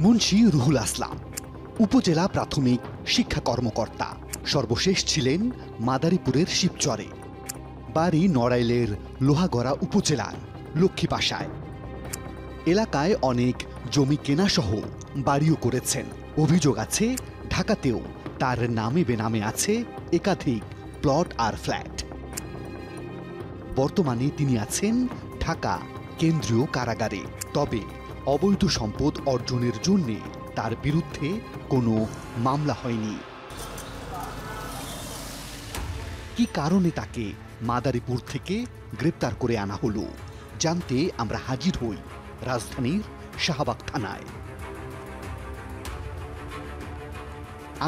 মুন্সি রুহুল আসলাম উপজেলা প্রাথমিক শিক্ষা কর্মকর্তা। সর্বশেষ ছিলেন মাদারীপুরের শিবচরে। বাড়ি নড়াইলের লোহাগড়া উপজেলার লক্ষ্মীপাশায়। এলাকায় অনেক জমি কেনাসহ বাড়িও করেছেন। অভিযোগ আছে ঢাকাতেও তার নামে বেনামে আছে একাধিক প্লট আর ফ্ল্যাট। বর্তমানে তিনি আছেন ঢাকা কেন্দ্রীয় কারাগারে। তবে অবৈধ সম্পদ অর্জনের জন্য তার বিরুদ্ধে কোনো মামলা হয়নি। কি কারণে তাকে মাদারীপুর থেকে গ্রেপ্তার করে আনা হলো জানতে আমরা হাজির হই রাজধানীর শাহবাগ থানায়।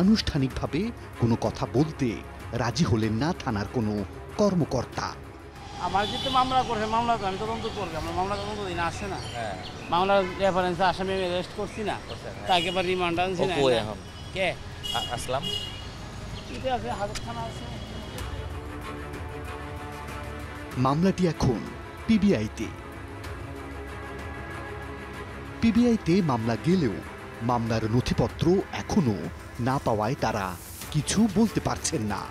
আনুষ্ঠানিকভাবে কোনো কথা বলতে রাজি হলেন না থানার কোনো কর্মকর্তা। আমার যেহেতু মামলা করছে, মামলা তো আমি তদন্ত করবো। আমরা মামলা তদন্ত দিন আসছে না, মামলার রেফারেন্সে আসামি আমি অ্যারেস্ট করছি না, তাকে এবার রিমান্ড আনছি না। কে আসলাম আছে হাজত থানা আছে। মামলাটি এখন পিবিআইতে মামলা গেলেও মামলার নথিপত্র এখনো না পাওয়ায় তারা কিছু বলতে পারছেন না।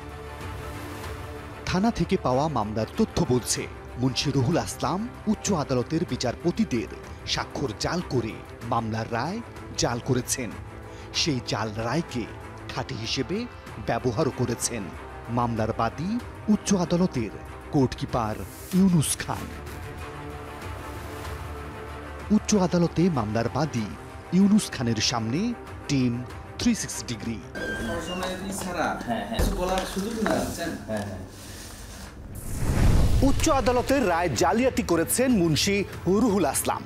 থানা থেকে পাওয়া মামলার তথ্য বলছে মুন্সি রুহুল আসলাম উচ্চ আদালতের বিচারপতিদের স্বাক্ষর জাল করে মামলার রায় জাল করেছেন। সেই জাল রায়কে খাঁটি হিসেবে ব্যবহারও করেছেন মামলার বাদী উচ্চ আদালতের কোর্টকিপার ইউনুস খান। উচ্চ আদালতে মামলার বাদী ইউনুস খানের সামনে টিম 360 ডিগ্রি। উচ্চ আদালতের রায় জালিয়াতি করেছেন মুন্সি রুহুল আসলাম।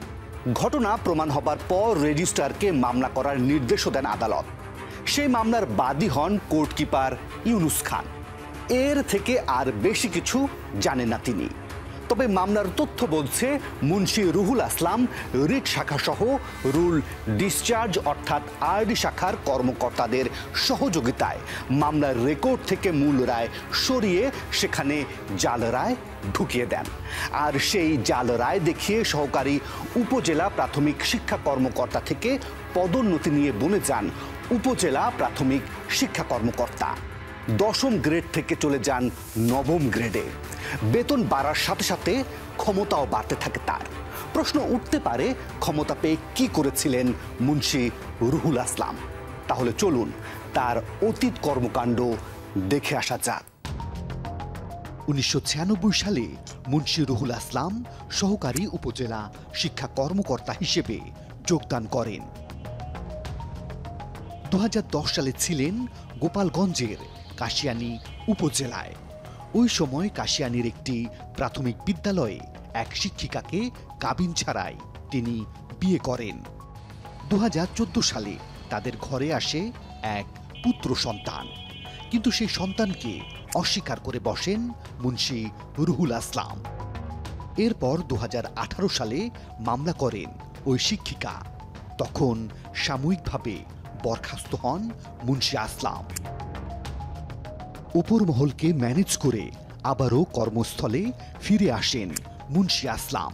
ঘটনা প্রমাণ হবার পর রেজিস্ট্রারকে মামলা করার নির্দেশও দেন আদালত। সেই মামলার বাদী হন কোর্টকিপার ইউনুস খান। এর থেকে আর বেশি কিছু জানেন না তিনি। তবে মামলার তথ্য বলছে মুন্সি রুহুল আসলাম রিট শাখা সহ রুল ডিসচার্জ অর্থাৎ আরডি শাখার কর্মকর্তাদের সহযোগিতায় মামলার রেকর্ড থেকে মূল রায় সরিয়ে সেখানে জাল রায় ঢুকিয়ে দেন। আর সেই জাল রায় দেখিয়ে সহকারী উপজেলা প্রাথমিক শিক্ষা কর্মকর্তা থেকে পদোন্নতি নিয়ে বনে যান উপজেলা প্রাথমিক শিক্ষা কর্মকর্তা। 10ম গ্রেড থেকে চলে যান 9ম গ্রেডে। বেতন বাড়ার সাথে সাথে ক্ষমতাও বাড়তে থাকে তার। প্রশ্ন উঠতে পারে ক্ষমতা পেয়ে কি করেছিলেন মুন্সি রুহুল আসলাম। তাহলে চলুন তার অতীত কর্মকাণ্ড দেখে আসা যাক। 1996 সালে মুন্সি রুহুল আসলাম সহকারী উপজেলা শিক্ষা কর্মকর্তা হিসেবে যোগদান করেন। 2010 সালে ছিলেন গোপালগঞ্জের কাশিয়ানী উপজেলায়। ওই সময় কাশিয়ানীর একটি প্রাথমিক বিদ্যালয়ে এক শিক্ষিকাকে কাবিন ছাড়াই তিনি বিয়ে করেন। 2014 সালে তাদের ঘরে আসে এক পুত্র সন্তান, কিন্তু সেই সন্তানকে অস্বীকার করে বসেন মুন্সি রুহুল আসলাম। এরপর 2018 সালে মামলা করেন ওই শিক্ষিকা। তখন সাময়িকভাবে বরখাস্ত হন মুন্সি আসলাম। উপর মহলকে ম্যানেজ করে আবারও কর্মস্থলে ফিরে আসেন মুন্সি আসলাম।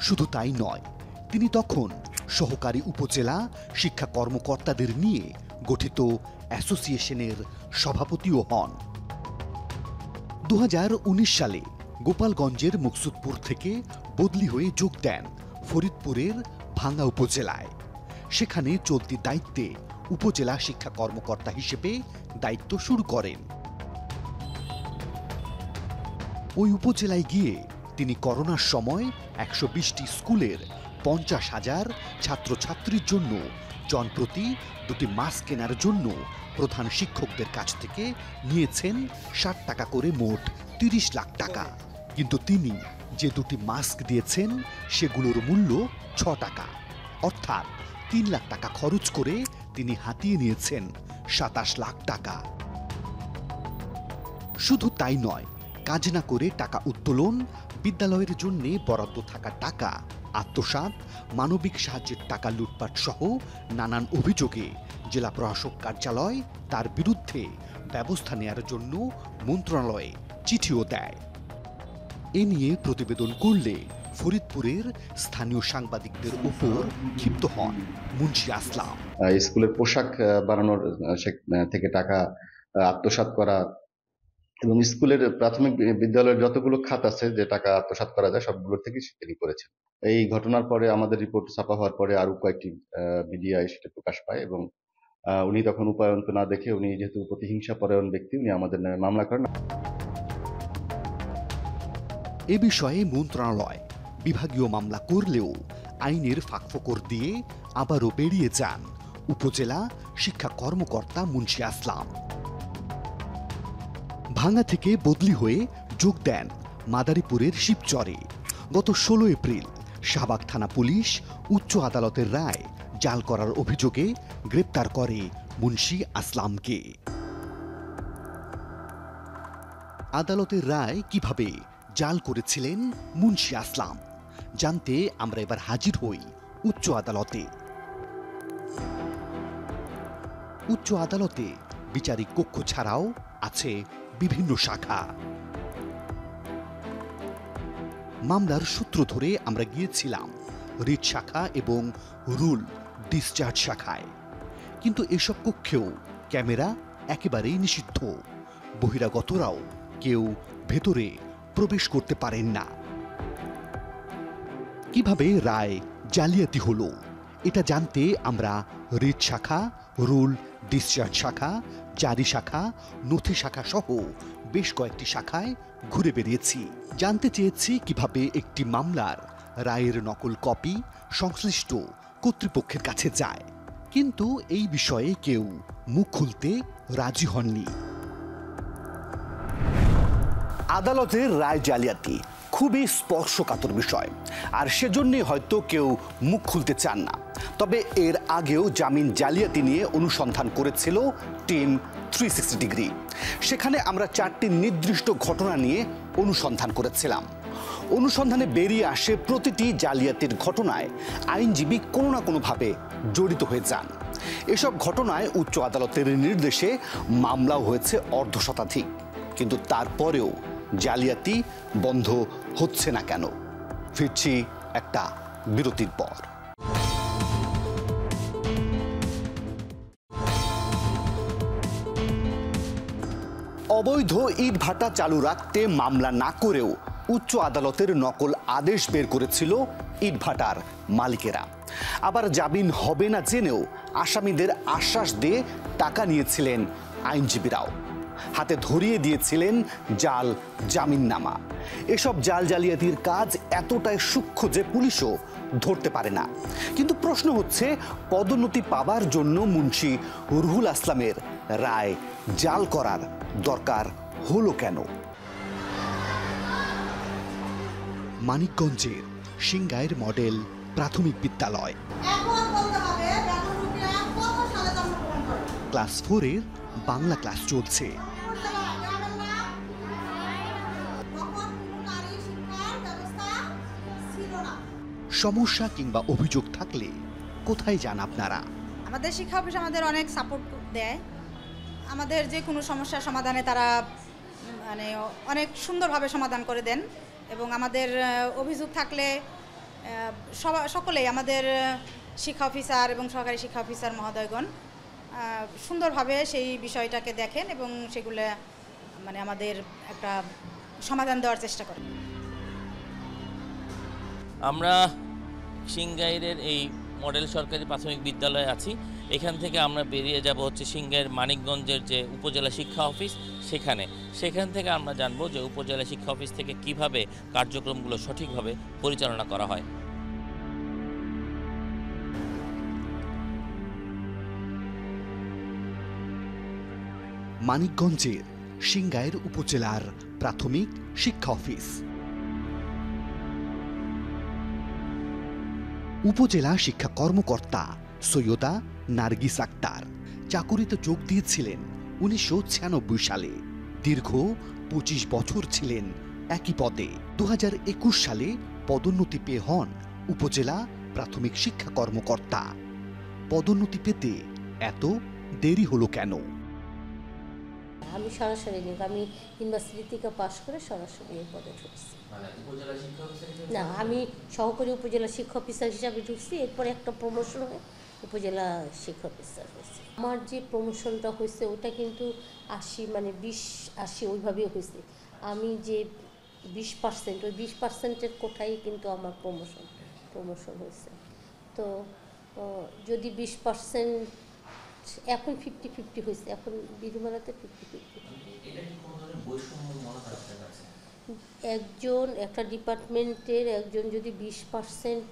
শুধু তাই নয়, তিনি তখন সহকারী উপজেলা শিক্ষা কর্মকর্তাদের নিয়ে গঠিত অ্যাসোসিয়েশনের সভাপতিও হন। 2019 সালে গোপালগঞ্জের মুকসুদপুর থেকে বদলি হয়ে যোগ দেন ফরিদপুরের ভাঙ্গা উপজেলায়। সেখানে চলতি দায়িত্বে উপজেলা শিক্ষা কর্মকর্তা হিসেবে দায়িত্ব শুরু করেন। ওই উপজেলায় গিয়ে তিনি করোনার সময় 120টি স্কুলের 50,000 ছাত্রছাত্রীর জন্য জনপ্রতি 2টি মাস্ক কেনার জন্য প্রধান শিক্ষকদের কাছ থেকে নিয়েছেন 60 টাকা করে, মোট 30 লাখ টাকা। কিন্তু তিনি যে 2টি মাস্ক দিয়েছেন সেগুলোর মূল্য 6 টাকা, অর্থাৎ 3 লাখ টাকা খরচ করে তিনি হাতিয়ে নিয়েছেন 27 লাখ টাকা। শুধু তাই নয়, কাজ না করে টাকা উত্তোলন, বিদ্যালয়ের জন্য বরাদ্দ থাকা টাকা আত্মসাৎ, মানবিক সাহায্যের টাকা লুটপাট সহ নানান অভিযোগে জেলা প্রশাসক কার্যালয় তার বিরুদ্ধে ব্যবস্থা নেয়ার জন্য মন্ত্রণালয়ে চিঠিও দেয়। এ নিয়ে প্রতিবেদন করলে ফরিদপুরের স্থানীয় সাংবাদিকদের উপর ক্ষিপ্ত হন মুন্সি আসলাম। স্কুলের পোশাক বানানোর থেকে টাকা আত্মসাৎ করা এবং স্কুলের প্রাথমিক বিদ্যালয়ের যতগুলো খাত আছে যে টাকা আত্মসাৎ করা যায় সবগুলো থেকে তিনি করেছেন। এই ঘটনার পরে আমাদের রিপোর্ট ছাপা হওয়ার পরে আরো কয়েকটি মিডিয়ায় সেটা প্রকাশ পায় এবং উনি তখন উপায়ন্ত না দেখে, উনি যেহেতু প্রতিহিংসা পরায়ণ ব্যক্তি, উনি আমাদের নামে মামলা করেন। এ বিষয়ে মন্ত্রণালয় বিভাগীয় মামলা করলেও আইনের ফাঁকফোকর দিয়ে আবারও বেরিয়ে যান উপজেলা শিক্ষা কর্মকর্তা মুন্সি আসলাম। ভাঙ্গা থেকে বদলি হয়ে যোগ দেন মাদারীপুরের শিবচরে। গত 16 এপ্রিল শাহবাগ থানা পুলিশ উচ্চ আদালতের রায় জাল করার অভিযোগে গ্রেপ্তার করে মুন্সি আসলামকে। আদালতের রায় কিভাবে জাল করেছিলেন মুন্সি আসলাম জানতে আমরা এবার হাজির হই উচ্চ আদালতে। উচ্চ আদালতে বিচারিক কক্ষ ছাড়াও আছে বিভিন্ন শাখা। মামলার সূত্র ধরে আমরা গিয়েছিলাম রিট শাখা এবং রুল ডিসচার্জ শাখায়, কিন্তু এসব কক্ষেও ক্যামেরা একেবারেই নিষিদ্ধ। বহিরাগতরাও কেউ ভেতরে প্রবেশ করতে পারেন না। কিভাবে রায় জালিয়াতি হলো এটা জানতে আমরা রিট শাখা, রুল ডিসচার্জ শাখা, জারি শাখা, নথি শাখা সহ বেশ কয়েকটি শাখায় ঘুরে বেরিয়েছি। জানতে চেয়েছি কিভাবে একটি মামলার রায়ের নকল কপি সংশ্লিষ্ট কর্তৃপক্ষের কাছে যায়, কিন্তু এই বিষয়ে কেউ মুখ খুলতে রাজি হননি। আদালতের রায় জালিয়াতি খুবই স্পর্শকাতর বিষয়, আর সেজন্যই হয়তো কেউ মুখ খুলতে চান না। তবে এর আগেও জামিন জালিয়াতি নিয়ে অনুসন্ধান করেছিল টিম 360 ডিগ্রি। সেখানে আমরা 4টি নির্দিষ্ট ঘটনা নিয়ে অনুসন্ধান করেছিলাম। অনুসন্ধানে বেরিয়ে আসে প্রতিটি জালিয়াতির ঘটনায় আইনজীবী কোনো না কোনোভাবে জড়িত হয়ে যান। এসব ঘটনায় উচ্চ আদালতের নির্দেশে মামলাও হয়েছে অর্ধশতাধিক, কিন্তু তারপরেও জালিয়াতি বন্ধ হচ্ছে না কেন? ফিরছি একটা বিরতির পর। অবৈধ ইটভাটা চালু রাখতে মামলা না করেও উচ্চ আদালতের নকল আদেশ বের করেছিল ইটভাটার মালিকেরা। আবার জামিন হবে না জেনেও আসামিদের আশ্বাস দিয়ে টাকা নিয়েছিলেন আইনজীবীরাও। হাতে ধরিয়ে দিয়েছিলেন জাল জামিননামা। এসব জাল জালিয়াতির কাজ এতটাই সূক্ষ্ম যে পুলিশও ধরতে পারে না। কিন্তু প্রশ্ন হচ্ছে, পদোন্নতি পাবার জন্য মুন্সি রুহুল আসলামের রায় জাল করার দরকার হলো কেন? মানিকগঞ্জের সিংগাইর মডেল প্রাথমিক বিদ্যালয় ক্লাস 4-এর বাংলা ক্লাস চলছে। সমস্যা কিংবা অভিযোগ থাকলে কোথায় যান আপনারা? আমাদের শিক্ষা অফিস আমাদের অনেক সাপোর্ট দেয়। আমাদের যে কোনো সমস্যার সমাধানে তারা মানে অনেক সুন্দরভাবে সমাধান করে দেন, এবং আমাদের অভিযোগ থাকলে সকলেই আমাদের শিক্ষা অফিসার এবং সহকারী শিক্ষা অফিসার মহোদয়গণ সুন্দরভাবে সেই বিষয়টাকে দেখেন এবং সেগুলো মানে আমাদের একটা সমাধান দেওয়ার চেষ্টা করেন। আমরা সিংগাইরের এই মডেল সরকারি প্রাথমিক বিদ্যালয়ে আছি। এখান থেকে আমরা বেরিয়ে যাব হচ্ছে সিংগাইর মানিকগঞ্জের যে উপজেলা শিক্ষা অফিস, সেখান থেকে আমরা জানবো যে উপজেলা শিক্ষা অফিস থেকে কিভাবে কার্যক্রমগুলো সঠিকভাবে পরিচালনা করা হয়। মানিকগঞ্জের সিংগাইর উপজেলার প্রাথমিক শিক্ষা অফিস। উপজেলা শিক্ষা কর্মকর্তা সৈয়দা নার্গিস আক্তার চাকুরিতে যোগ দিয়েছিলেন 1996 সালে। দীর্ঘ 25 বছর ছিলেন একই পদে। 2021 সালে পদোন্নতি পেয়ে হন উপজেলা প্রাথমিক শিক্ষা কর্মকর্তা। পদোন্নতি পেতে এত দেরি হলো কেন? আমি সরাসরি নিয়োগ, আমি ইউনিভার্সিটি থেকে পাশ করে সরাসরি এই পদে ঢুকছি। না, আমি সহকারী উপজেলা শিক্ষা অফিসার হিসাবে ঢুকছি, এরপরে একটা প্রমোশন হয়ে উপজেলা শিক্ষা অফিসার হয়েছে। আমার যে প্রমোশনটা হয়েছে ওটা কিন্তু 80 মানে 20-80 ওইভাবেই হয়েছে। আমি যে 20% ওই 20%-এর কোঠায় কিন্তু আমার প্রমোশন হয়েছে। তো যদি 20% এখন 50-50 হয়েছে, এখন বিধিমালাতে 50-50। একটা ডিপার্টমেন্টের একজন যদি 20%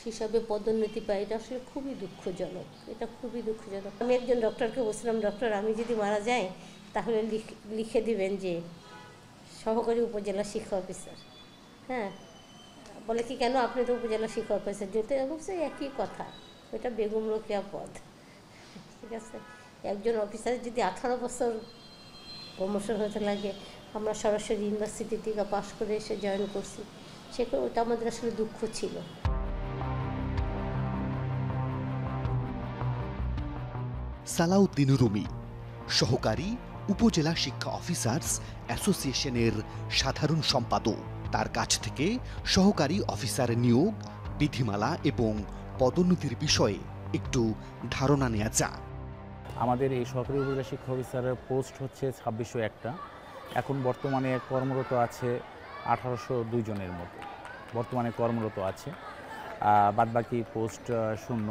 হিসাবে পদোন্নতি পায়, এটা আসলে খুবই দুঃখজনক, এটা খুবই দুঃখজনক। আমি একজন ডক্টরকে বলছিলাম, ডক্টর আমি যদি মারা যাই তাহলে লিখে দিবেন যে সহকারী উপজেলা শিক্ষা অফিসার। হ্যাঁ, বলে কি কেন, আপনি তো উপজেলা শিক্ষা অফিসার, যেতে বলছে একই কথা, ওইটা বেগম রোকেয়া পদ। ঠিক আছে, একজন অফিসারের যদি 18 বছর প্রমোশন হতে লাগে, আমরা সরাসরি ইউনিভার্সিটি থেকে পাশ করে এসে জয়েন করছি, সেখানে ওটা আমাদের আসলে দুঃখ ছিল। সালাউদ্দিন রুমি, সহকারী উপজেলা শিক্ষা অফিসার্স অ্যাসোসিয়েশনের সাধারণ সম্পাদক। তার কাছ থেকে সহকারী অফিসার নিয়োগ, বিধিমালা এবং পদোন্নতির বিষয়ে একটু ধারণা নেওয়া যাক। আমাদের এই সহকারী উপজেলা শিক্ষা অফিসারের পোস্ট হচ্ছে 2601টা। এখন বর্তমানে কর্মরত আছে 1802 জনের মতো বর্তমানে কর্মরত আছে, বাদবাকি পোস্ট শূন্য।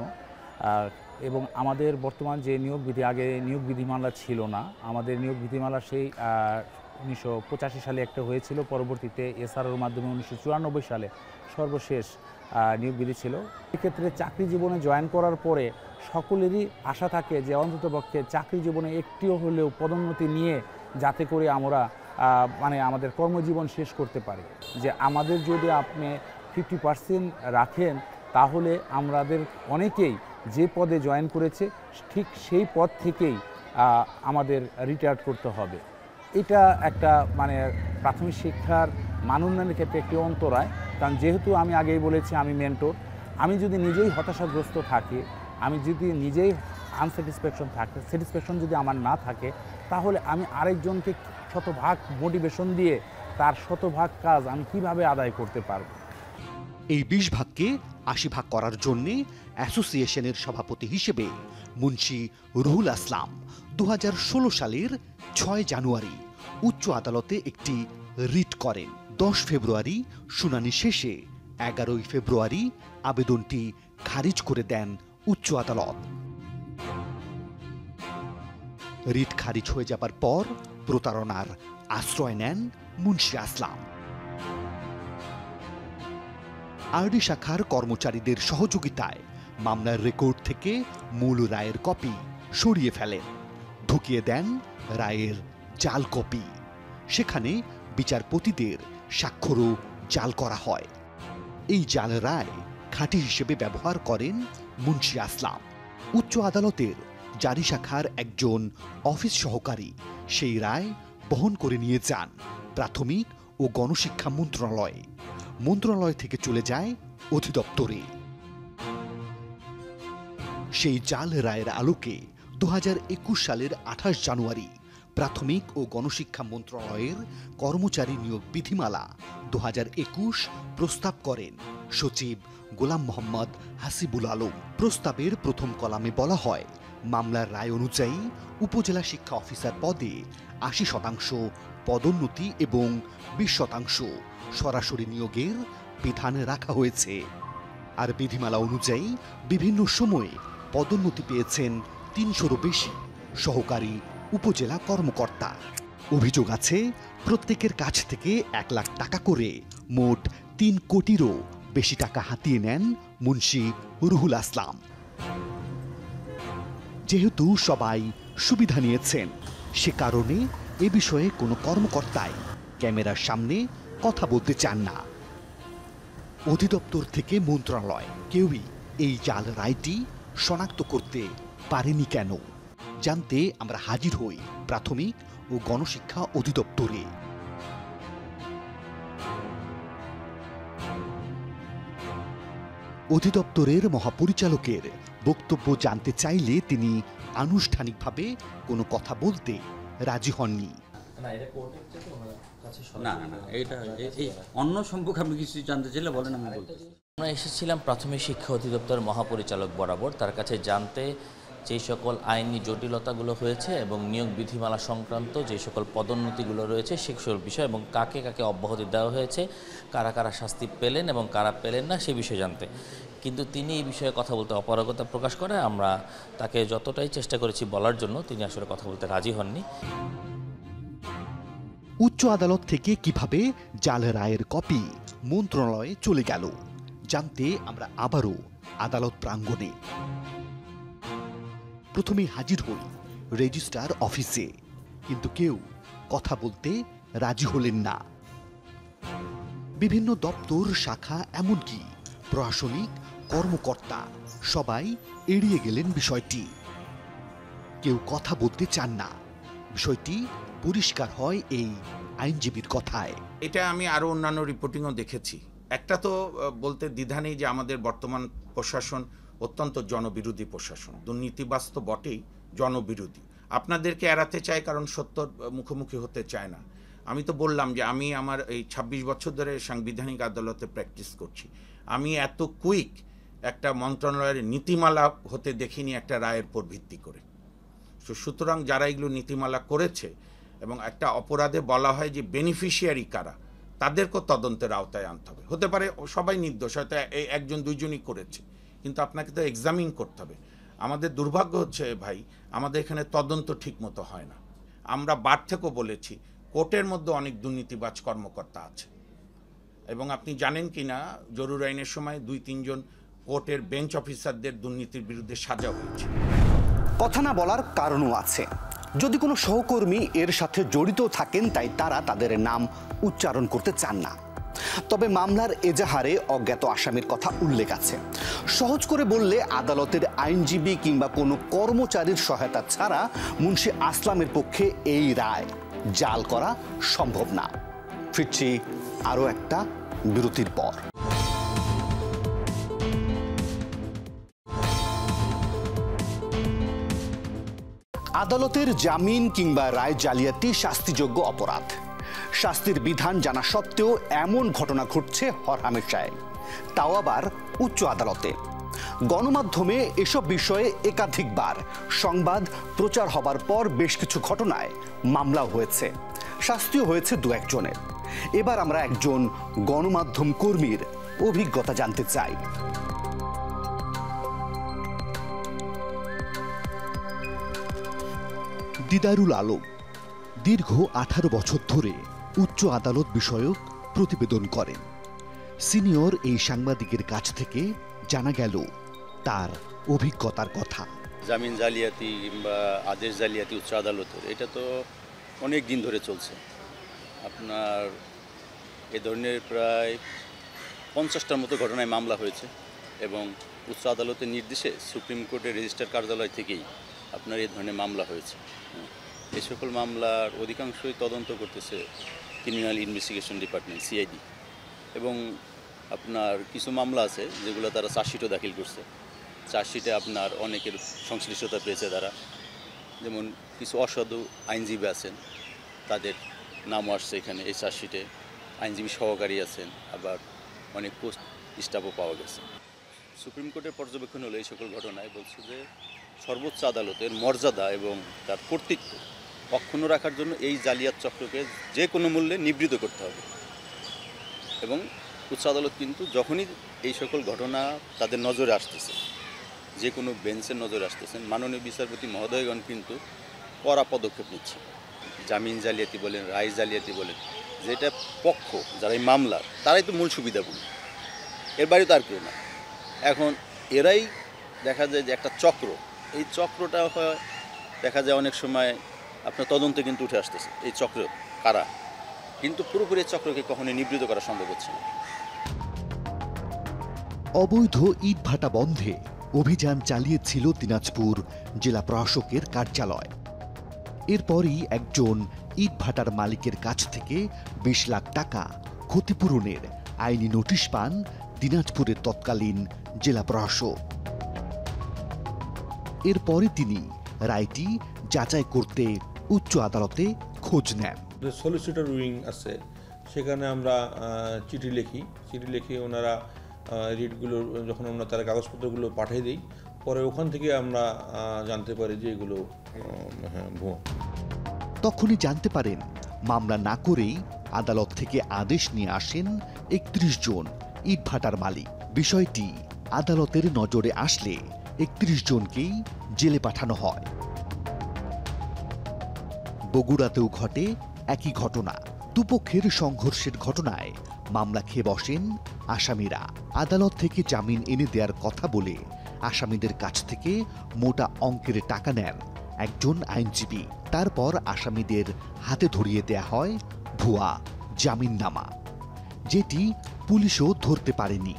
এবং আমাদের বর্তমান যে নিয়োগ বিধি, আগে নিয়োগ বিধিমালা ছিল না, আমাদের নিয়োগ বিধিমালা সেই 1985 সালে একটা হয়েছিল, পরবর্তীতে এসআরওর মাধ্যমে 1994 সালে সর্বশেষ নিয়োগ বিধি ছিল। এক্ষেত্রে চাকরি জীবনে জয়েন করার পরে সকলেরই আশা থাকে যে অন্ততপক্ষে চাকরি জীবনে একটিও হলেও পদোন্নতি নিয়ে যাতে করে আমরা মানে আমাদের কর্মজীবন শেষ করতে পারি। যে আমাদের যদি আপনি 50% রাখেন তাহলে আমাদের অনেকেই যে পদে জয়েন করেছে ঠিক সেই পদ থেকেই আমাদের রিটায়ার করতে হবে। এটা একটা মানে প্রাথমিক শিক্ষার মান উন্নয়নের ক্ষেত্রে একটি অন্তরায়। কারণ যেহেতু আমি আগেই বলেছি আমি মেন্টর, আমি যদি নিজেই হতাশাগ্রস্ত থাকি, আমি যদি নিজেই স্যাটিসফ্যাকশন যদি আমার না থাকে, তাহলে আমি আরেকজনকে শতভাগ মোটিভেশন দিয়ে তার শতভাগ কাজ আমি কিভাবে আদায় করতে পারব। এই 20 ভাগকে 80 ভাগ করার জন্যে অ্যাসোসিয়েশনের সভাপতি হিসেবে মুন্সি রুহুল আসলাম 2016 সালের 6 জানুয়ারি উচ্চ আদালতে একটি রিট করেন। 10 ফেব্রুয়ারি শুনানি শেষে 11 ফেব্রুয়ারি আবেদনটি খারিজ করে দেন উচ্চ আদালত। রিট খারিজ হয়ে যাবার পর প্রতারণার আশ্রয় নেন মুন্সি আসলাম। আরডি শাখার কর্মচারীদের সহযোগিতায় মামলার রেকর্ড থেকে মূল রায়ের কপি সরিয়ে ফেলেন, ঢুকিয়ে দেন রায়ের জাল কপি। সেখানে বিচারপতিদের স্বাক্ষরও জাল করা হয়। এই জাল রায় খাঁটি হিসেবে ব্যবহার করেন মুন্সি আসলাম। উচ্চ আদালতের জারি শাখার একজন অফিস সহকারী সেই রায় বহন করে নিয়ে যান প্রাথমিক ও গণশিক্ষা মন্ত্রণালয়ে। মন্ত্রণালয় থেকে চলে যায় অধিদপ্তরে। সেই জাল রায়ের আলোকে 2021 সালের 28 জানুয়ারি প্রাথমিক ও গণশিক্ষা মন্ত্রণালয়ের কর্মচারী নিয়োগ বিধিমালা 2021 প্রস্তাব করেন সচিব গোলাম মোহাম্মদ হাসিবুল আলম। প্রস্তাবের প্রথম কলামে বলা হয়, মামলার রায় অনুযায়ী উপজেলা শিক্ষা অফিসার পদে 80% পদোন্নতি এবং 20% সরাসরি নিয়োগের বিধান রাখা হয়েছে। আর বিধিমালা অনুযায়ী বিভিন্ন সময়ে পদোন্নতি পেয়েছেন 300-রও বেশি সহকারী উপজেলা কর্মকর্তা। অভিযোগ আছে প্রত্যেকের কাছ থেকে 1 লাখ টাকা করে মোট 3 কোটিরও বেশি টাকা হাতিয়ে নেন মুন্সি রুহুল আসলাম। যেহেতু সবাই সুবিধা নিয়েছেন, সে কারণে এ বিষয়ে কোনো কর্মকর্তাই ক্যামেরার সামনে কথা বলতে চান না। অধিদপ্তর থেকে মন্ত্রণালয় কেউই এই জাল রায়টি শনাক্ত করতে পারেনি কেন, জানতে আমরা হাজির হই প্রাথমিক ও গণশিক্ষা অধিদপ্তরে। অধিদপ্তরের মহাপরিচালকের বক্তব্য জানতে চাইলে তিনি আনুষ্ঠানিকভাবে কোনো কথা বলতে রাজি হননি। না না এটা এই অন্য সম্পর্কে আপনি কিছু জানতে চাইলে বলেন, আমি বলতেছি। আমরা এসেছিলাম প্রাথমিক শিক্ষা অধিদপ্তর মহাপরিচালক বরাবর তার কাছে জানতে যে সকল আইনি জটিলতাগুলো হয়েছে এবং নিয়োগ বিধিমালা সংক্রান্ত যে সকল পদোন্নতিগুলো রয়েছে সে সকল বিষয় এবং কাকে কাকে অব্যাহতি দেওয়া হয়েছে, কারা কারা শাস্তি পেলেন এবং কারা পেলেন না সে বিষয়ে জানতে। কিন্তু তিনি এই বিষয়ে কথা বলতে অপারগতা প্রকাশ করে আমরা তাকে যতটাই চেষ্টা করেছি বলার জন্য তিনি আসলে কথা বলতে রাজি হননি। উচ্চ আদালত থেকে কিভাবে জাল রায়ের কপি মন্ত্রণালয়ে চলে গেল জানতে আমরা আবারও আদালত প্রাঙ্গণে। প্রথমে হাজির হই রেজিস্ট্রার অফিসে, কিন্তু কেউ কথা বলতে রাজি হলেন না। বিভিন্ন দপ্তর, শাখা, এমনকি প্রশাসনিক কর্মকর্তা সবাই এড়িয়ে গেলেন বিষয়টি। কেউ কথা বলতে চান না। বিষয়টি পরিষ্কার হয় এই আইনজীবীর কথায়। এটা আমি আরো অন্যান্য রিপোর্টিংও দেখেছি। একটা তো বলতে দ্বিধা নেই যে আমাদের বর্তমান প্রশাসন অত্যন্ত জনবিরোধী প্রশাসন, দুর্নীতিবাস্ত বটেই, জনবিরোধী। আপনাদেরকে এড়াতে চায় কারণ সত্যর মুখোমুখি হতে চায় না। আমি তো বললাম যে আমি আমার এই 26 বছর ধরে সাংবিধানিক আদালতে প্র্যাকটিস করছি। আমি এত কুইক একটা মন্ত্রণালয়ের নীতিমালা হতে দেখিনি একটা রায়ের উপর ভিত্তি করে। সুতরাং যারা এগুলো নীতিমালা করেছে এবং একটা অপরাধে বলা হয় যে বেনিফিশিয়ারি কারা, তাদেরকেও তদন্তের আওতায় আনতে হবে। হতে পারে সবাই নির্দোষ, হয়তো এই একজন দুইজনই করেছে, কিন্তু আপনাকে তো এক্সামিন করতে হবে। আমাদের দুর্ভাগ্য হচ্ছে ভাই, আমাদের এখানে তদন্ত ঠিক মতো হয় না। আমরা বার থেকেও বলেছি কোর্টের মধ্যে অনেক দুর্নীতিবাজ কর্মকর্তা আছে, এবং আপনি জানেন কি না জরুরি আইনের সময় 2-3 জন কোর্টের বেঞ্চ অফিসারদের দুর্নীতির বিরুদ্ধে সাজা হয়েছে। কথা না বলার কারণও আছে। যদি কোনো সহকর্মী এর সাথে জড়িত থাকেন তাই তারা তাদের নাম উচ্চারণ করতে চান না। তবে মামলার এজাহারে অজ্ঞাত আসামির কথা উল্লেখ আছে। সহজ করে বললে আদালতের আইনজীবী কিংবা কোনো কর্মচারীর সহায়তা ছাড়া মুন্সি আসলামের পক্ষে এই রায় জাল করা সম্ভব না। ফিরছি আরও একটা বিরতির পর। আদালতের জামিন কিংবা রায় জালিয়াতি শাস্তিযোগ্য অপরাধ। শাস্তির বিধান জানা সত্ত্বেও এমন ঘটনা ঘটছে হরহামেশায়, তাও আবার উচ্চ আদালতে। গণমাধ্যমে এসব বিষয়ে একাধিকবার সংবাদ প্রচার হবার পর বেশ কিছু ঘটনায় মামলাও হয়েছে, শাস্তিও হয়েছে 2-1 জনের। এবার আমরা একজন গণমাধ্যম কর্মীর অভিজ্ঞতা জানতে চাই। দিদারুল আলম দীর্ঘ 18 বছর ধরে উচ্চ আদালত বিষয়ক প্রতিবেদন করেন। সিনিয়র এই সাংবাদিকের কাছ থেকে জানা গেল তার অভিজ্ঞতার কথা। জামিন জালিয়াতি কিংবা আদেশ জালিয়াতি উচ্চ আদালতের এটা তো অনেক দিন ধরে চলছে। আপনার এ ধরনের প্রায় 50টার মতো ঘটনায় মামলা হয়েছে এবং উচ্চ আদালতের নির্দেশে সুপ্রিম কোর্টের রেজিস্ট্রার কার্যালয় থেকেই আপনার এই ধরনের মামলা হয়েছে। এই সকল মামলার অধিকাংশই তদন্ত করতেছে ক্রিমিনাল ইনভেস্টিগেশন ডিপার্টমেন্ট, সিআইডি। এবং আপনার কিছু মামলা আছে যেগুলো তারা চার্জশিটও দাখিল করছে। চার্জশিটে আপনার অনেকের সংশ্লিষ্টতা পেয়েছে তারা, যেমন কিছু অসাধু আইনজীবী আছেন, তাদের নামও আসছে এখানে এই চার্জশিটে। আইনজীবী সহকারী আছেন, আবার অনেক পোস্ট স্টাফও পাওয়া গেছে। সুপ্রিম কোর্টের পর্যবেক্ষণ হলো এই সকল ঘটনায় বলছে যে সর্বোচ্চ আদালতের মর্যাদা এবং তার কর্তৃত্ব অক্ষুণ্ণ রাখার জন্য এই জালিয়াত চক্রকে যে কোনো মূল্যে নিবৃত করতে হবে। এবং উচ্চ আদালত কিন্তু যখনই এই সকল ঘটনা তাদের নজরে আসতেছে, যে কোনো বেঞ্চের নজরে আসতেছেন, মাননীয় বিচারপতি মহোদয়গণ কিন্তু কড়া পদক্ষেপ নিচ্ছে। জামিন জালিয়াতি বলেন, রায় জালিয়াতি বলেন, যেটা পক্ষ যারা এই মামলার তারাই তো মূল সুবিধাভোগী, এর বাইরে তো আর কেউ না। এখন এরাই দেখা যায় যে একটা চক্র, এই চক্রটা হয় দেখা যায় অনেক সময় আপনার তদন্তে কিন্তু উঠে আসতেছে এই চক্র কারা, কিন্তু পুরোপুরি চক্রকে কখনোই নিবৃত করা সম্ভব হচ্ছে না। অবৈধ ইটভাটা বন্ধে অভিযান চালিয়েছিল দিনাজপুর জেলা প্রশাসকের কার্যালয়। এরপরই একজন ইটভাটার মালিকের কাছ থেকে 20 লাখ টাকা ক্ষতিপূরণের আইনি নোটিশ পান দিনাজপুরের তৎকালীন জেলা প্রশাসক। এরপরে তিনি রায়টি যাচাই করতে উচ্চ আদালতে খোঁজ নেন। সলিসিটর উইং আছে, সেখানে আমরা চিঠি লিখি ওনারা রিটগুলো যখন আমরা তারা কাগজপত্রগুলো পাঠিয়ে দিই, পরে ওখান থেকে আমরা জানতে পারি যে এগুলো ভুয়া। তখনই জানতে পারেন মামলা না করেই আদালত থেকে আদেশ নিয়ে আসেন ৩১ জন ইটভাটার মালিক। বিষয়টি আদালতের নজরে আসলে ৩১ জনকেই জেলে পাঠানো হয়। বগুড়াতেও ঘটে একই ঘটনা। দুপক্ষের সংঘর্ষের ঘটনায় মামলা খেয়ে বসেন আসামিরা। আদালত থেকে জামিন এনে দেওয়ার কথা বলে আসামিদের কাছ থেকে মোটা অঙ্কের টাকা নেন একজন আইনজীবী। তারপর আসামিদের হাতে ধরিয়ে দেয়া হয় ভুয়া জামিননামা, যেটি পুলিশও ধরতে পারেনি।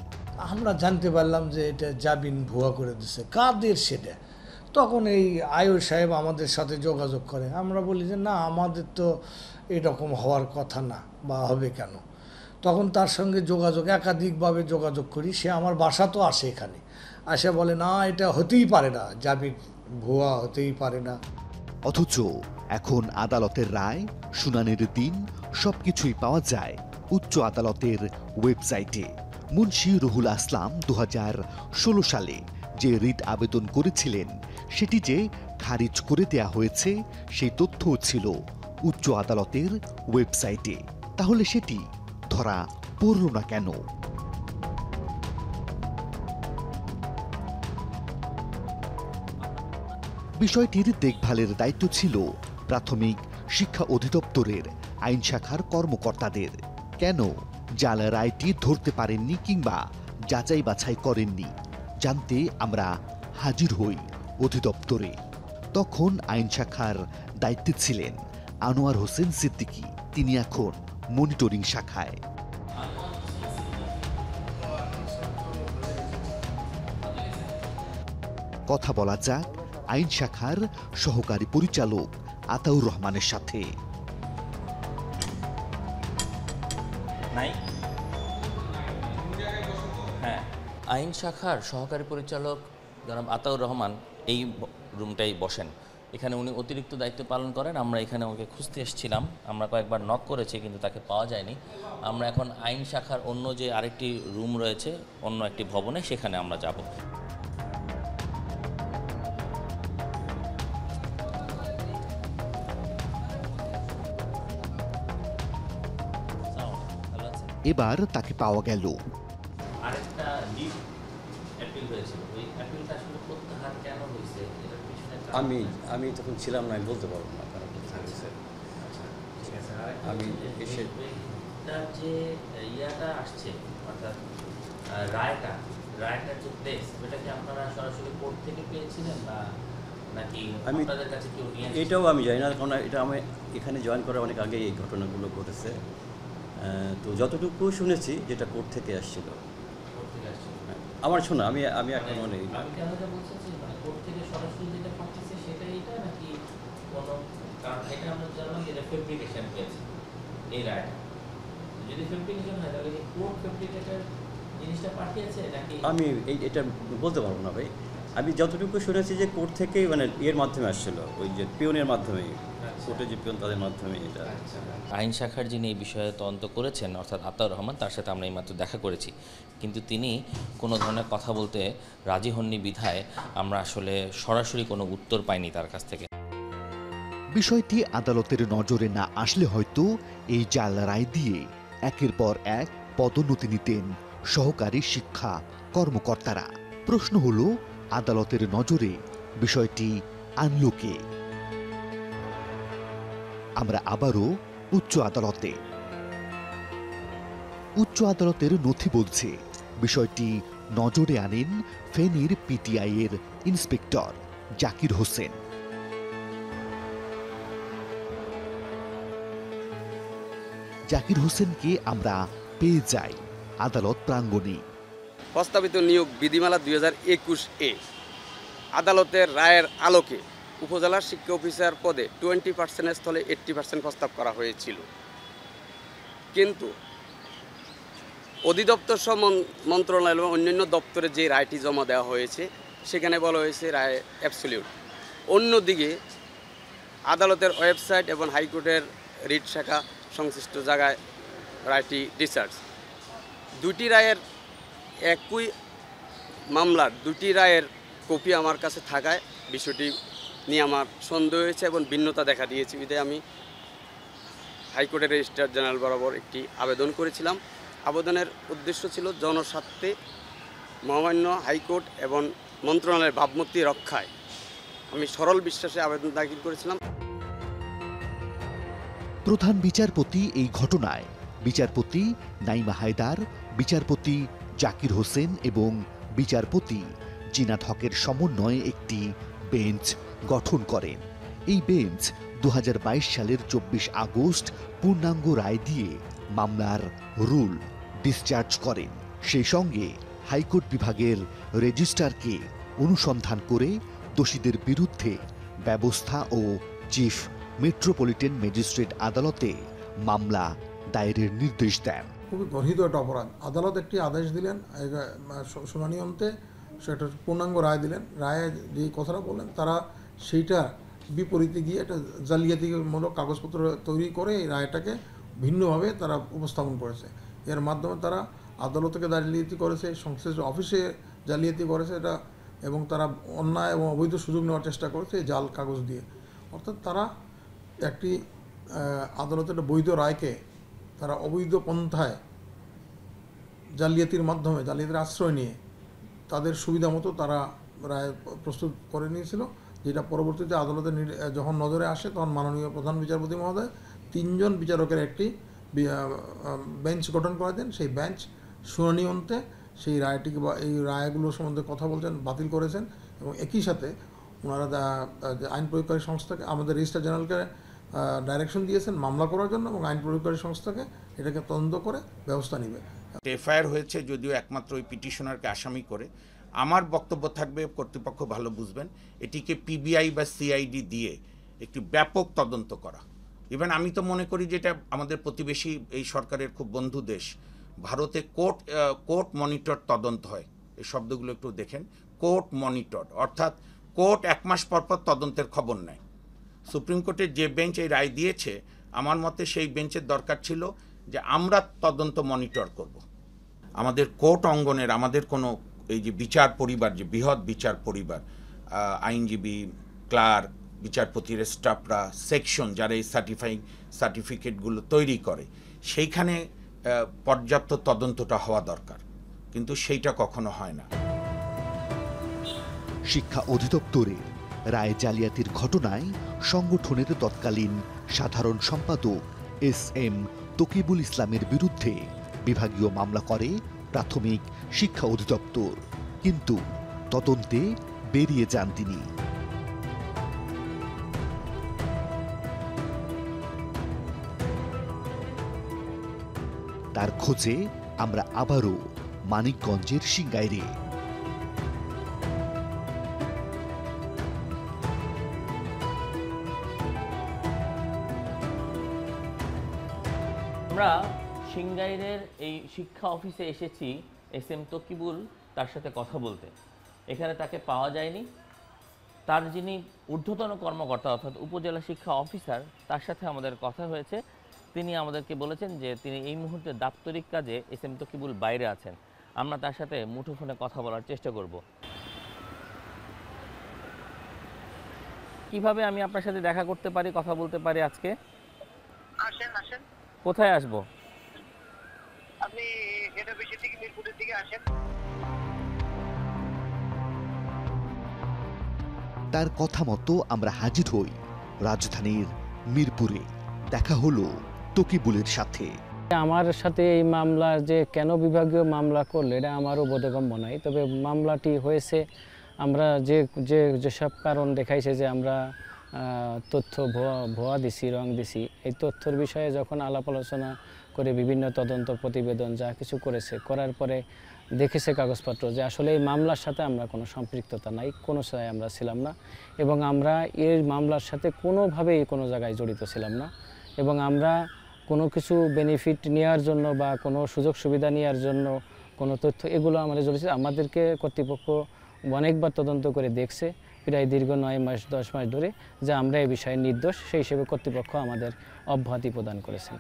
আমরা জানতে পারলাম যে এটা জামিন ভুয়া করে দিচ্ছে। কাদের সেটা? তখন এই আয়ুর সাহেব আমাদের সাথে যোগাযোগ করে। আমরা বলি যে না, আমাদের তো এরকম হওয়ার কথা না, বা হবে কেন? তখন তার সঙ্গে একাধিকভাবে যোগাযোগ করি। সে আমার বাসা তো আসে, এখানে আসে বলে না, এটা হতেই পারে না, জামিন ভুয়া হতেই পারে না। অথচ এখন আদালতের রায়, শুনানির দিন সবকিছুই পাওয়া যায় উচ্চ আদালতের ওয়েবসাইটে। মুন্সি রুহুল আসলাম 2016 সালে যে রিট আবেদন করেছিলেন সেটি যে খারিজ করে দেয়া হয়েছে সেই তথ্যও ছিল উচ্চ আদালতের ওয়েবসাইটে। তাহলে সেটি ধরা পড়ল না কেন? বিষয়টির দেখভালের দায়িত্ব ছিল প্রাথমিক শিক্ষা অধিদপ্তরের আইন শাখার কর্মকর্তাদের। কেন জাল রায়টি ধরতে পারেননি কিংবা যাচাই বাছাই করেননি জানতে আমরা হাজির হই অধিদপ্তরে। তখন আইন শাখার দায়িত্বে ছিলেন আনোয়ার হোসেন সিদ্দিকী। তিনি এখন মনিটরিং শাখায়। কথা বলা যাক আইন শাখার সহকারী পরিচালক আতাউর রহমানের সাথে। হ্যাঁ, আইন শাখার সহকারী পরিচালক জনাব আতাউর রহমান এই রুমটাই বসেন। এখানে উনি অতিরিক্ত দায়িত্ব পালন করেন। আমরা এখানে ওকে খুঁজতে এসেছিলাম, আমরা কয়েকবার নক করেছি কিন্তু তাকে পাওয়া যায়নি। আমরা এখন আইন শাখার অন্য যে আরেকটি রুম রয়েছে অন্য একটি ভবনে, সেখানে আমরা যাব। এবার তাকে পাওয়া গেল। আরেকটা লিভ অ্যাপিল হয়েছিল, ওই অ্যাপিলটা আসলে প্রত্যাহার কেন হয়েছে এটার পিছনে আমি তখন ছিলাম না, আমি বলতে পারবো না কেন প্রত্যাহার হয়েছে। আমি এসে তার যে ইয়াটা আসছে, অর্থাৎ রায়টার যে প্লেস, ওটা কি আপনারা সরাসরি কোর্ট থেকে পেয়েছিলেন না নাকি আপনাদের কাছে কেউ নিয়ে? এটাও আমি জানি না, কারণ এটা আমি এখানে জয়েন করার অনেক আগে এই ঘটনাগুলো ঘটেছে। তো যতটুকু শুনেছি যেটা কোর্ট থেকে আসছিল, আমার শোনা, আমি এখন মনে আমি কেন বলছি মানে কোর্ট থেকে সরাসরি যেটা পাঠিয়েছে সেটাই এটা নাকি কোনো, কারণ এটা আমরা জানলাম যে এটা ফেব্রিকেশন কেস এই রায়টা। যদি ফেব্রিকেশন হয় তাহলে কি কোর্ট ফেব্রিকেটের জিনিসটা পাঠিয়েছে নাকি? আমি এটা বলতে পারবো না ভাই। আমি যতটুকু শুনেছি যে কোর্ট থেকেই মানে এর মাধ্যমে আসছিল, ওই যে পিওনের মাধ্যমে, কোর্টের যে পিওন তাদের মাধ্যমে এটা। আইন শাখার যিনি এই বিষয়ে তদন্ত করেছেন অর্থাৎ আতাউর রহমান, তার সাথে আমরা এইমাত্র দেখা করেছি, কিন্তু তিনি কোনো ধরনের কথা বলতে রাজি হননি বিধায় আমরা আসলে সরাসরি কোনো উত্তর পাইনি তার কাছ থেকে। বিষয়টি আদালতের নজরে না আসলে হয়তো এই জাল রায় দিয়ে একের পর এক পদোন্নতি নিতেন সহকারী শিক্ষা কর্মকর্তারা। প্রশ্ন হলো, আদালতের নজরে বিষয়টি আনলো কে? আমরা আবারও উচ্চ আদালতে। উচ্চ আদালতের নথি বলছে বিষয়টি নজরে আনেন ফেনীর পিটিআই এর ইন্সপেক্টর জাকির হোসেন। জাকির হোসেনকে আমরা পেয়ে যাই আদালত প্রাঙ্গণে। প্রস্তাবিত নিয়োগ বিধিমালা 2021-এ আদালতের রায়ের আলোকে উপজেলা শিক্ষা অফিসার পদে 20% স্থলে 80% প্রস্তাব করা হয়েছিল, কিন্তু অধিদপ্তর মন্ত্রণালয় এবং অন্যান্য দপ্তরে যে রায়টি জমা দেওয়া হয়েছে সেখানে বলা হয়েছে রায় অ্যাবসলিউট। অন্যদিকে আদালতের ওয়েবসাইট এবং হাইকোর্টের রিট শাখা সংশ্লিষ্ট জায়গায় রায়টি রিসার্চ। দুটি রায়ের একই মামলার দুটি রায়ের কপি আমার কাছে থাকায় বিষয়টি নিয়ে আমার সন্দেহ হয়েছে এবং ভিন্নতা দেখা দিয়েছে। বিধায় আমি হাইকোর্টের রেজিস্ট্রার জেনারেল বরাবর একটি আবেদন করেছিলাম। আবেদনের উদ্দেশ্য ছিল জনস্বার্থে মহামান্য হাইকোর্ট এবং মন্ত্রণালয়ের ভাবমূর্তি রক্ষায় আমি সরল বিশ্বাসে আবেদন দাখিল করেছিলাম। প্রধান বিচারপতি এই ঘটনায় বিচারপতি নাইমা হায়দার, বিচারপতি জাকির হোসেন এবং বিচারপতি জিনাত হকের সমন্বয়ে একটি বেঞ্চ গঠন করেন। এই বেঞ্চ 2022 সালের 24 আগস্ট পূর্ণাঙ্গ রায় দিয়ে মামলার রুল ডিসচার্জ করেন। সেই সঙ্গে হাইকোর্ট বিভাগের রেজিস্ট্রারকে অনুসন্ধান করে দোষীদের বিরুদ্ধে ব্যবস্থা ও চিফ মেট্রোপলিটন ম্যাজিস্ট্রেট আদালতে মামলা দায়েরের নির্দেশ দেন। খুবই গর্হিত একটা অপরাধ। আদালত একটি আদেশ দিলেন শুনানি অন্তে, সেটা পূর্ণাঙ্গ রায় দিলেন। রায়ে যে কথাটা বললেন তারা সেইটা বিপরীতে গিয়ে একটা জালিয়াতিমূলক কাগজপত্র তৈরি করে এই রায়টাকে ভিন্নভাবে তারা উপস্থাপন করেছে। এর মাধ্যমে তারা আদালতকে জালিয়াতি করেছে, সংশ্লিষ্ট অফিসে জালিয়াতি করেছে এটা, এবং তারা অন্যায় এবং অবৈধ সুযোগ নেওয়ার চেষ্টা করেছে এই জাল কাগজ দিয়ে। অর্থাৎ তারা একটি আদালতের বৈধ রায়কে তারা অবৈধ পন্থায় জালিয়াতির মাধ্যমে, জালিয়াতির আশ্রয় নিয়ে তাদের সুবিধা মতো তারা রায় প্রস্তুত করে নিয়েছিল, যেটা পরবর্তীতে আদালতের যখন নজরে আসে তখন মাননীয় প্রধান বিচারপতি মহোদয় 3 জন বিচারকের একটি বেঞ্চ গঠন করে দেন। সেই বেঞ্চ শুনানি অন্তে সেই রায়টিকে বা এই রায়গুলোর সম্বন্ধে কথা বলছেন, বাতিল করেছেন, এবং একই সাথে ওনারা আইন প্রয়োগকারী সংস্থাকে, আমাদের রেজিস্ট্রার জেনারেলকে ডাইরেকশন দিয়েছেন মামলা করার জন্য, এবং আইন প্রয়োগকারী সংস্থাকে এটাকে তদন্ত করে ব্যবস্থা নেবে। এফআইআর হয়েছে যদিও একমাত্র ওই পিটিশনারকে আসামি করে। আমার বক্তব্য থাকবে, কর্তৃপক্ষ ভালো বুঝবেন, এটিকে পিবিআই বা সিআইডি দিয়ে একটি ব্যাপক তদন্ত করা। ইভেন আমি তো মনে করি যেটা আমাদের প্রতিবেশী এই সরকারের খুব বন্ধু দেশ ভারতে কোর্ট মনিটর তদন্ত হয়। এই শব্দগুলো একটু দেখেন, কোর্ট মনিটর, অর্থাৎ কোর্ট 1 মাস পর পর তদন্তের খবর নেয়। সুপ্রিম কোর্টের যে বেঞ্চ এই রায় দিয়েছে, আমার মতে সেই বেঞ্চের দরকার ছিল যে আমরা তদন্ত মনিটর করব। আমাদের কোর্ট অঙ্গনের আমাদের কোনো এই যে বিচার পরিবার, যে বৃহৎ বিচার পরিবার, আইনজীবী, ক্লার্ক, বিচারপতির স্টাফরা, সেকশন যারা এই সার্টিফিকেটগুলো তৈরি করে, সেইখানে পর্যাপ্ত তদন্তটা হওয়া দরকার, কিন্তু সেইটা কখনো হয় না। শিক্ষা অধিদপ্তরের রায় জালিয়াতির ঘটনায় সংগঠনের তৎকালীন সাধারণ সম্পাদক SM তকিবুল ইসলামের বিরুদ্ধে বিভাগীয় মামলা করে প্রাথমিক শিক্ষা অধিদপ্তর, কিন্তু তদন্তে বেরিয়ে যান তিনি। তার খোঁজে আমরা আবারও মানিকগঞ্জের সিংগাইরে। আমরা সিংগাইরের এই শিক্ষা অফিসে এসেছি SM তকিবুল তার সাথে কথা বলতে। এখানে তাকে পাওয়া যায়নি। তার যিনি ঊর্ধ্বতন কর্মকর্তা অর্থাৎ উপজেলা শিক্ষা অফিসার, তার সাথে আমাদের কথা হয়েছে। তিনি আমাদেরকে বলেছেন যে তিনি এই মুহূর্তে দাপ্তরিক কাজে SM তকিবুল বাইরে আছেন। আমরা তার সাথে মুঠোফোনে কথা বলার চেষ্টা করব। কিভাবে আমি আপনার সাথে দেখা করতে পারি, কথা বলতে পারি আজকে? আসেন আসেন। কোথায় আসবো? আপনি হেড অফিসের দিকে, মিরপুরের দিকে আসেন। তার কথা মতো আমরা হাজির হই রাজধানীর মিরপুরে। দেখা হলো তকিবুলের সাথে। আমার সাথে এই মামলা যে কেন বিভাগীয় মামলা করলো এটা আমারও বোধগম্য নয়, তবে মামলাটি হয়েছে আমরা যেসব কারণ দেখাইছে যে আমরা তথ্য ভুয়া দিছি, রং দিছি, এই তথ্যের বিষয়ে যখন আলাপ আলোচনা করে বিভিন্ন তদন্ত প্রতিবেদন যা কিছু করার পরে দেখেছে কাগজপত্র যে আসলে এই মামলার সাথে আমরা কোনো সম্পৃক্ততা নাই, কোনো জায়গায় আমরা ছিলাম না, এবং আমরা এই মামলার সাথে কোনোভাবেই কোনো জায়গায় জড়িত ছিলাম না, এবং আমরা কোনো কিছু বেনিফিট নেওয়ার জন্য বা কোনো সুযোগ সুবিধা নেওয়ার জন্য কোনো তথ্য এগুলো আমাদের জড়িত। আমাদেরকে কর্তৃপক্ষ অনেকবার তদন্ত করে দেখছে, প্রায় দীর্ঘ 9 মাস 10 মাস ধরে, যে আমরা এই বিষয়ে নির্দোষ, সেই হিসেবে কর্তৃপক্ষ আমাদের অব্যাহতি প্রদান করেছেন।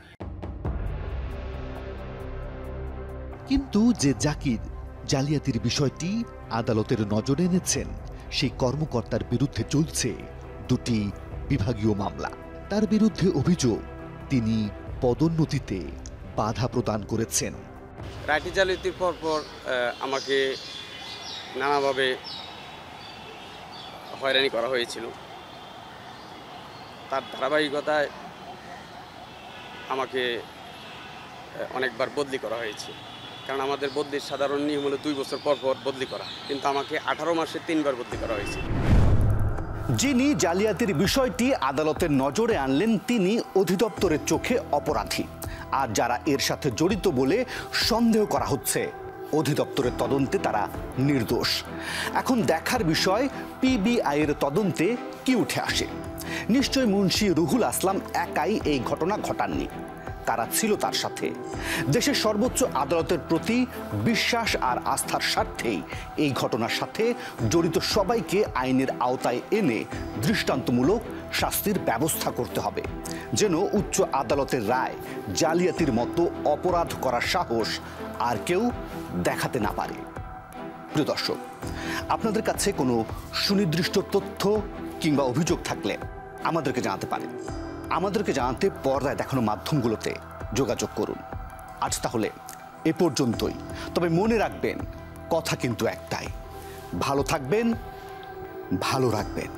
কিন্তু যে জাকির জালিয়াতির বিষয়টি আদালতের নজরে এনেছেন, সেই কর্মকর্তার বিরুদ্ধে চলছে 2টি বিভাগীয় মামলা। তার বিরুদ্ধে অভিযোগ তিনি পদোন্নতিতে বাধা প্রদান করেছেন। রায়টি জালিয়াতির পরপর আমাকে নানাভাবে হয়রানি করা হয়েছিল। তার ধারাবাহিকতায় আমাকে অনেকবার বদলি করা হয়েছে, কারণ আমাদের বদলির সাধারণ নিয়ম হলো 2 বছর পর পর বদলি করা, কিন্তু আমাকে 18 মাসে 3বার বদলি করা হয়েছে। যিনি জালিয়াতির বিষয়টি আদালতের নজরে আনলেন তিনি অধিদপ্তরের চোখে অপরাধী, আর যারা এর সাথে জড়িত বলে সন্দেহ করা হচ্ছে অধিদপ্তরের তদন্তে তারা নির্দোষ। এখন দেখার বিষয় পিবিআই এর তদন্তে কি উঠে আসে। নিশ্চয় মুন্সি রুহুল আসলাম একাই এই ঘটনা ঘটাননি, কারা ছিল তার সাথে। দেশের সর্বোচ্চ আদালতের প্রতি বিশ্বাস আর আস্থার স্বার্থেই এই ঘটনার সাথে জড়িত সবাইকে আইনের আওতায় এনে দৃষ্টান্তমূলক শাস্তির ব্যবস্থা করতে হবে, যেন উচ্চ আদালতের রায় জালিয়াতির মতো অপরাধ করার সাহস আর কেউ দেখাতে না পারে। প্রিয় দর্শক, আপনাদের কাছে কোনো সুনির্দিষ্ট তথ্য কিংবা অভিযোগ থাকলে আমাদেরকে জানাতে পারেন। আমাদেরকে জানাতে পর্দায় দেখানো মাধ্যমগুলোতে যোগাযোগ করুন। আজ তাহলে এ পর্যন্তই। তবে মনে রাখবেন, কথা কিন্তু একটাই, ভালো থাকবেন, ভালো রাখবেন।